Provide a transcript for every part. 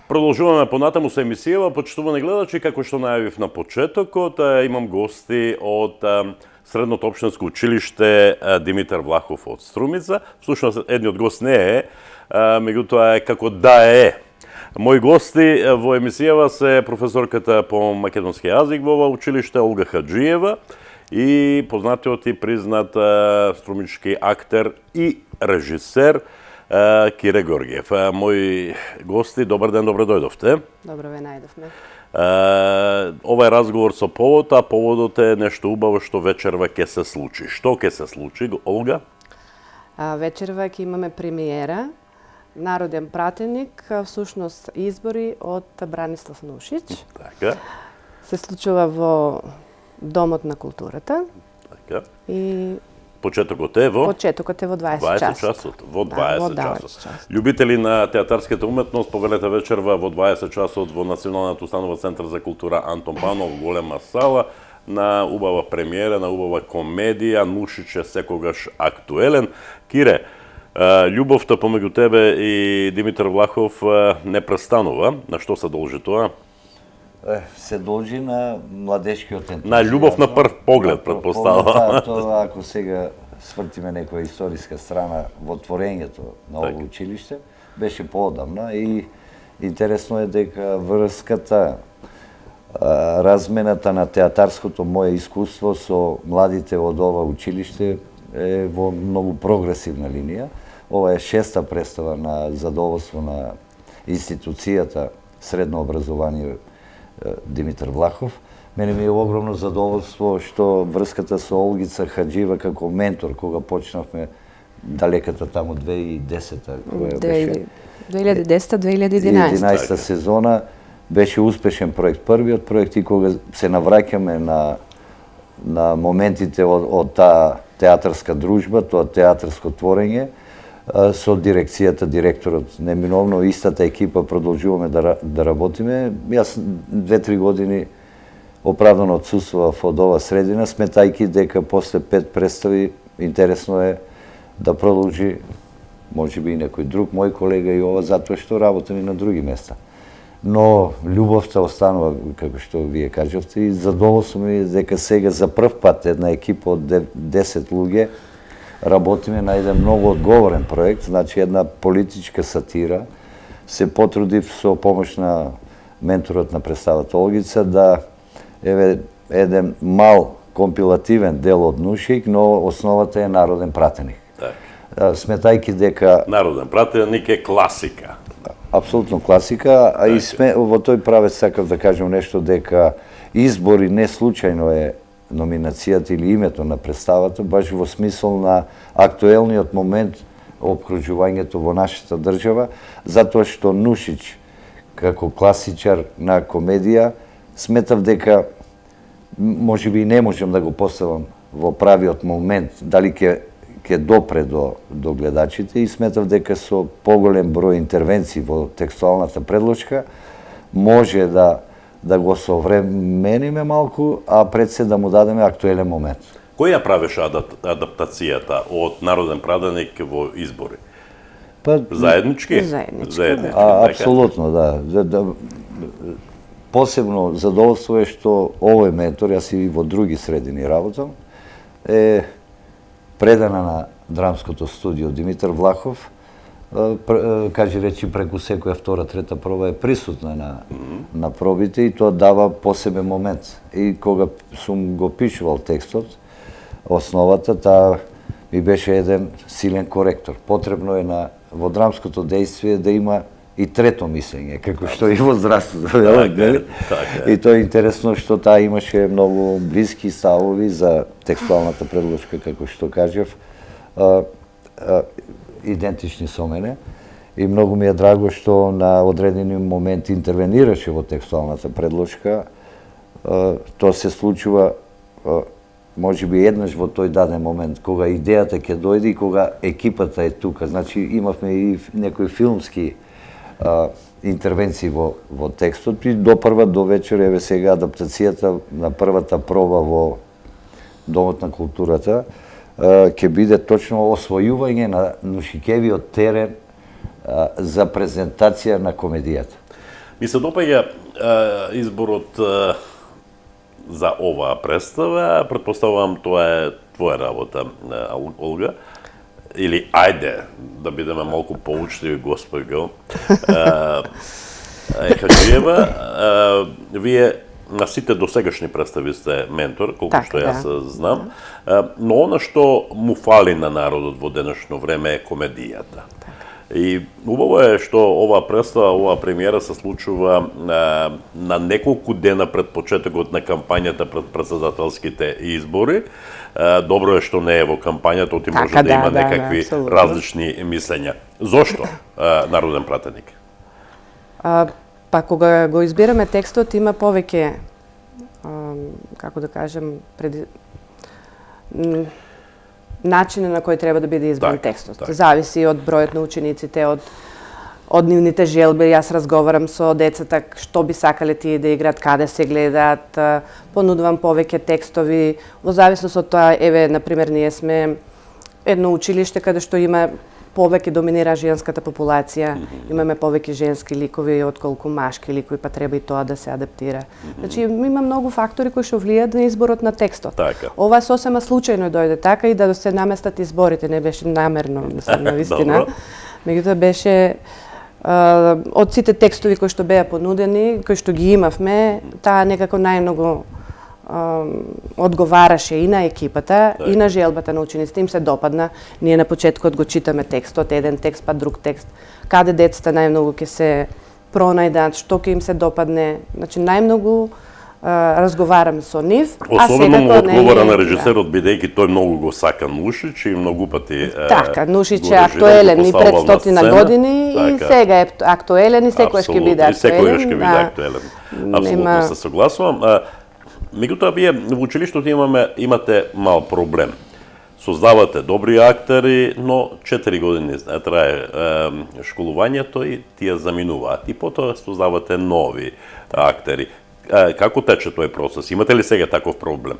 Продолжуваме понатаму со емисијава, почитувани гледачи, како што најавив на почетокот, имам гости од Средното општинско училиште Димитар Влахов од Струмица. Всушност, едниот гост не е, меѓутоа е како да е. Мои гости во емисијава се професорката по македонски јазик во ова училиште Олга Хаджиева и познатиот и признат струмички актер и режисер Кире Горгиев. Мои гости, добар ден, добре дојдовте. Добро ве најдовме. Ова е разговор со повод, а поводот е нешто убаво што вечерва ќе се случи. Што ќе се случи, Олга? Вечерва ќе имаме премиера, народен пратеник, всушност избори од Бранислав Нушич. Така. Се случува во Домот на културата. Така. И Почетокот е во 20 часот. Во 20 Да, часот. Љубители на театарската уметност, повелете вечерва во 20 часот во Националниот установа Центар за култура Антон Панов, голема сала, на убава премиера, на убава комедија, Нушич е секогаш актуелен. Кире, љубовта помеѓу тебе и Димитар Влахов не престанува. На што се должи тоа? Се должи на младешкиот ентузијазм. На љубов на прв поглед, претпоставувам. Тоа, ако сега свртиме некоја историска страна во творењето на ово училиште, беше поодамна и интересно е дека врската, размената на театарското мое искуство со младите од ова училиште е во многу прогресивна линија. Ова е 6-та представа на задоволство на институцијата средно образование Димитар Влахов. Мене ми е огромно задоволство што врската со Олгица Хаджиева како ментор, кога почнавме далеката таму 2010-та, која беше 2010-2011 сезона, беше успешен проект, првиот проект, и кога се навраќаме на моментите од таа театарска дружба, тоа театарско творење, со дирекцијата, директорот, неминовно истата екипа продолжуваме да работиме. Јас 2-3 години оправдано отсуствував од ова средина, сметајки дека после 5 представи интересно е да продолжи, може би и некој друг мој колега и ова, затоа што работам и на други места. Но љубовта останува, како што вие кажавте, и задоволство ми е дека сега за прв пат една екипа од 10 луѓе работиме на еден многу одговорен проект, значи една политичка сатира. Се потрудив со помош на менторот на представата Олгица да еден мал компилативен дел од Нушик, но основата е народен пратеник. Сметајки дека Народен пратеник е класика. Апсолутно класика, а и во тој правец сакав да кажам нешто дека избори не случајно е номинацијата или името на представата, баш во смисол на актуелниот момент опкружувањето во нашата држава, затоа што Нушич, како класичар на комедија, сметав дека може би не можам да го поставам во правиот момент, дали ќе допре до гледачите, и сметав дека со поголем број интервенции во текстуалната предложка може да го современиме малку, а пред се да му дадеме актуелен момент. Кој ја правеше адаптацијата од народен пратеник во избори? Заеднички? Заеднички. Апсолутно, да. Посебно задоволство е што овој ментор, јас и во други средини работам, е предана на драмското студио Димитар Влахов, кажи речи преку секоја втора, трета проба е присутна на пробите, и тоа дава посебен момент. И кога сум го пишувал текстот, основата, таа ми беше еден силен коректор. Потребно е во драмското дејствие да има и трето мислење, како што и во здравството. И тоа е интересно што таа имаше многу блиски ставови за текстуалната предложка, како што кажав, идентични со мене, и многу ми е драго што на одредени момент интервенираше во текстуалната предложка. Тоа се случува може би еднаш во тој даден момент, кога идејата ќе дојде и кога екипата е тука. Значи имавме и некои филмски интервенции во текстот, и допрва до вечер, еве сега адаптацијата на првата проба во Домот на културата ќе биде точно освојување на Нушикевиот терен за презентација на комедијата. Ми се допаѓа изборот за оваа представа. Предпоставувам тоа е твоја работа, Олга. Или ајде да бидеме малку поучливи, госпоѓо Хаджиева. Вие на сите досегашни представи сте ментор, колку што јас знам. Но она што му фали на народот во денешно време е комедијата. И убаво е што оваа представа, оваа премиера се случува на неколку дена пред почетокот на кампањата пред претседателските избори. Добро е што не е во кампањата, оти може да има некакви различни мислења. Зошто народен пратеник? Па кога го избираме текстот има повеќе, како да кажем, начинот на кој треба да биде избран текстот. Зависи од бројот на учениците, од нивните желби. Јас разговарам со децата што би сакале тие да играат, каде се гледаат, понудувам повеќе текстови, во зависност од тоа, еве, например, ние сме едно училиште каде што има повеќе доминира женската популација, имаме повеќе женски ликови отколку машки ликови, па треба и тоа да се адаптира. Значи, има многу фактори кои што влијаат на изборот на текстот. Ова сосема случајно дојде така и да се наместат изборите, не беше намерно, мислам, навистина. Меѓутоа беше од сите текстови кои што беа понудени, кои што ги имавме, таа некако најмногу одговараше и на екипата, и на желбата на учениците, им се допадна. Ние на почетокот го читаме текстот, еден текст па друг текст. Каде децата најмногу ќе се пронајдат, што ќе им се допадне. Значи најмногу разговарам со нив. Особено му одговора на режисерот, бидејќи тој многу го сака Нушич и многу пати така, Нушич е актуелен и пред 100 години и сега е актуелен и секогаш ќе биде актуелен. Секогаш ќе биде актуелен. Апсолутно се согласувам. Меѓутоа, вие во училиштето имате мал проблем. Создавате добри актери, но 4 години трае школувањето и тие заминуваат. И потоа создавате нови актери. Како тече тој процес? Имате ли сега таков проблем?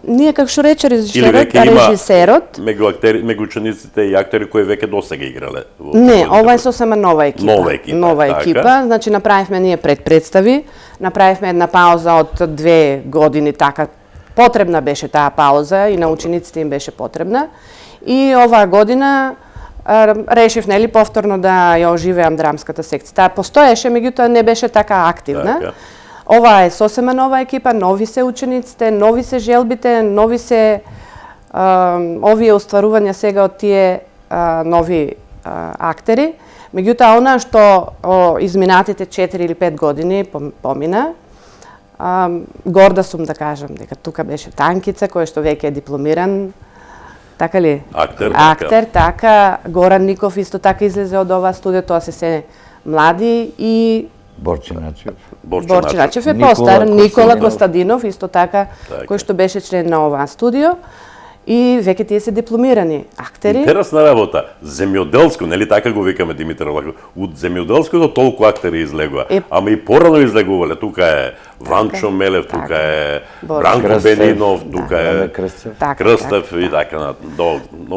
Ние, како што рече режисерот... Меѓу учениците и актери кои веќе досега играле? Не, ова е сосема нова екипа. Нова екипа. Значи, направивме ние предпредстави, направивме една пауза од 2 години, така. Потребна беше таа пауза и на учениците им беше потребна. И оваа година решив, нели, повторно да ја оживеам драмската секција. Таа постоеше, меѓутоа не беше така активна. Ова е сосема нова екипа, нови се учениците, нови се желбите, нови се овие остварувања сега од тие нови актери. Меѓутоа, она што изминатите 4 или 5 години помина, горда сум да кажам дека тука беше Танкица, кој што веќе е дипломиран, така ли? Актер, така. Горан Ников исто така излезе од оваа студија, тоа се млади и Борчиначев е постар, Никола Костадинов исто така, кој што беше член на оваа студио. И веќе тие се дипломирани актери. Интересна работа. Земјоделско, нели така го викаме Димитар Влахов? Од земјоделското толку актери излегува. Ама и порано излегувале. Тука е Ванчо Мелев, тука е Бранко Бенинов, тука е Крстев и така.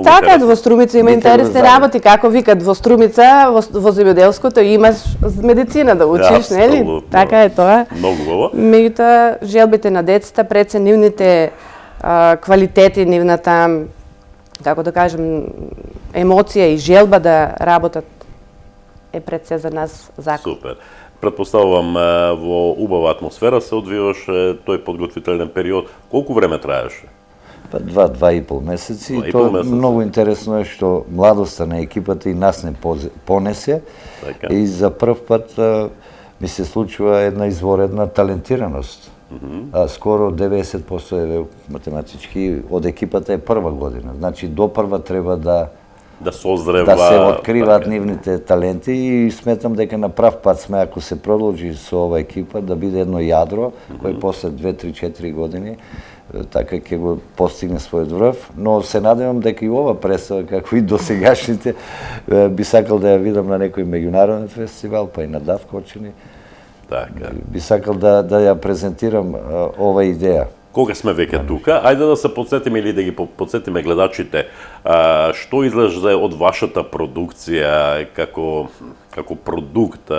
Така, во Струмица има интересни работи. Како викат во Струмица, во земјоделското имаш медицина да учиш, нели? Така е тоа. Многу убаво. Меѓутоа, желбите на децата, пред се нивните квалитети, нивната, како да кажем, емоција и желба да работат е пред се за нас закон. Супер. Предпоставувам во убава атмосфера се одвиваше тој подготвителен период. Колку време траеше? Па 2,5 месеци. И тоа многу интересно е што младоста на екипата и нас не понесе. И за прв пат ми се случува една изворедна талентираност. Скоро 90% е математички од екипата е прва година. Значи до прва треба да се откриваат нивните таленти и сметам дека на прав пат сме, ако се продолжи со ова екипа, да биде едно јадро кој после 2-3-4 години така ќе го постигне својот врв, но се надевам дека и ова представа, како и досегашните, би сакал да ја видам на некој меѓународен фестивал, па и на Дав Кочини. Би сакал да ја презентирам ова идеја. кога сме веќе тука, ајде да се подсетиме или да ги подсетиме гледачите што излезе од вашата продукција како продукт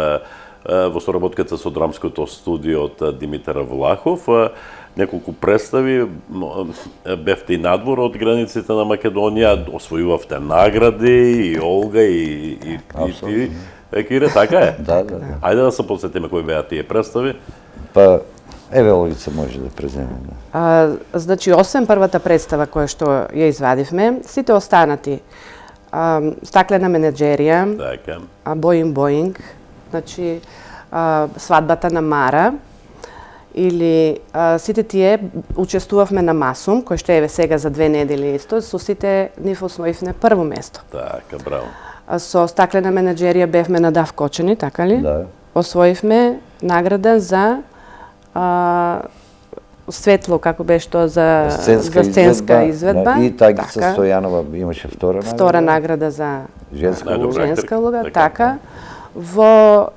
во соработката со драмското студио од Димитар Влахов. Неколку представи, бевте и надвор од границите на Македонија, освојувавте награди, и Олга, и ти, Кире, така е? Да. Ајде да се подсетиме кои беа тие представи. Па, еве Олица може да преземе. Значи, освен првата представа која што ја извадивме, сите останати Стаклена менеджерија, Така. Боинг, значи свадбата на Мара, или сите тие учествувавме на Масум, кој што еве сега за 2 недели исто, со сите нив освоивме прво место. Така, браво. Со Стаклена менеджерија бевме на Дав Кочани, така ли? Да. Освоивме награда за светло, како беше тоа, за сценска изведба. Да. И Тагица Стојанова имаше втора награда за женска улога, така. Во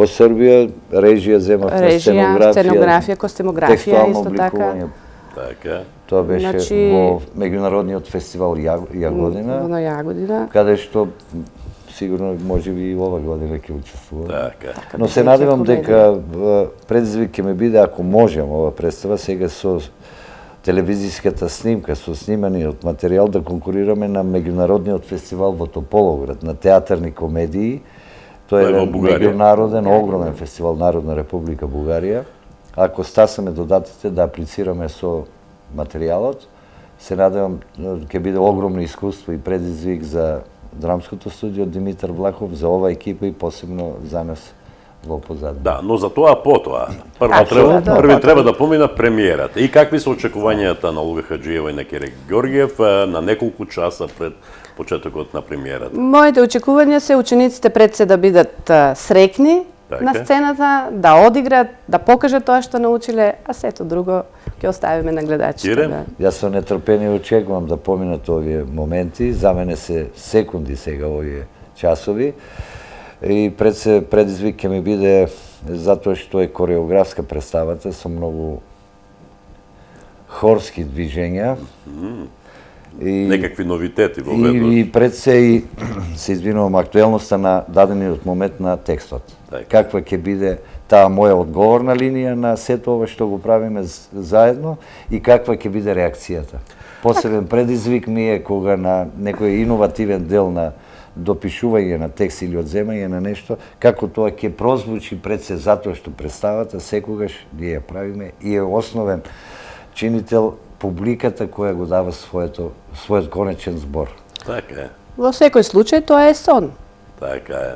Србија режија земавме, сценографија, костемографија, исто така. Така. Тоа беше во меѓународниот фестивал Јагодина. Во Јагодина. Каде што сигурно можеби и ова година ќе учествувам. Така. Но се надевам дека предизвик ќе ме биде, ако можем, ова представа сега со телевизиската снимка, со сниманиот материјал да конкурираме на меѓународниот фестивал во Тополовград, на театарни комедии. Тоа е еден меѓународен, огромен фестивал, Народна република Бугарија. Ако стасаме до датите да аплицираме со материјалот, се надевам ќе биде огромно искуство и предизвик за драмското студио Димитар Влахов, за ова екипа и посебно за нас во позадие. Да, но за тоа потоа. Први треба да помина премиерата. И какви се очекувањата на Олга Хаджиева и на Кире Ѓоргиев на неколку часа пред почетокот на премиерата? Моите очекувања се учениците пред се да бидат среќни на сцената, да одиграат, да покажат тоа што научиле, а сето друго ќе оставиме на гледачите. Јас со нетрпение очекувам да поминат овие моменти. За мене се секунди сега овие часови. И пред се предизвик ќе ми биде затоа што е кореографска представата со многу хорски движења. И некакви новитети во веднаш. И пред се извинувам, актуелноста на дадениот момент на текстот. Каква ќе биде таа моја одговорна линија на сето ова што го правиме заедно и каква ќе биде реакцијата. Посебен предизвик ми е кога на некој иновативен дел на допишување на текст или одземање на нешто, како тоа ќе прозвучи пред се затоа што представата секогаш ние ја правиме и е основен чинител публиката која го дава својот конечен збор. Така е. Во секој случај тоа е сон. Така е.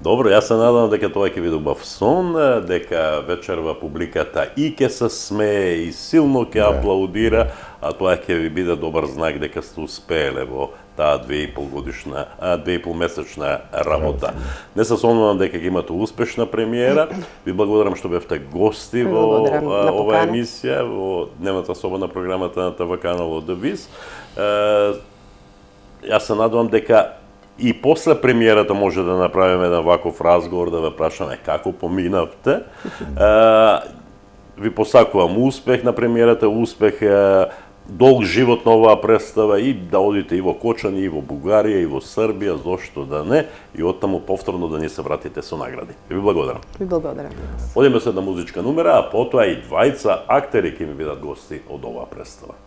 Добро, јас се надам дека тоа ќе биде убав сон, дека вечерва публиката и ќе се смее и силно ќе аплаудира, а тоа ќе ви биде добар знак дека сте успееле во таа 2,5 месечна работа. Не се сомнувам дека ќе имате успешна премиера. Ви благодарам што бевте гости во оваа емисија, во дневната соба на програмата на ТВ канал од ДВИС. Јас се надевам дека и после премиерата може да направиме еден ваков разговор, да ве прашаме како поминавте. Ви посакувам успех на премиерата, успех, долг живот на оваа представа и да одите и во Кочани, и во Бугарија, и во Србија, зошто да не, и оттаму повторно да ни се вратите со награди. Ви благодарам. Ви благодарам. Одиме се на музичка номера, а потоа и двајца актери ќе ми бидат гости од оваа представа.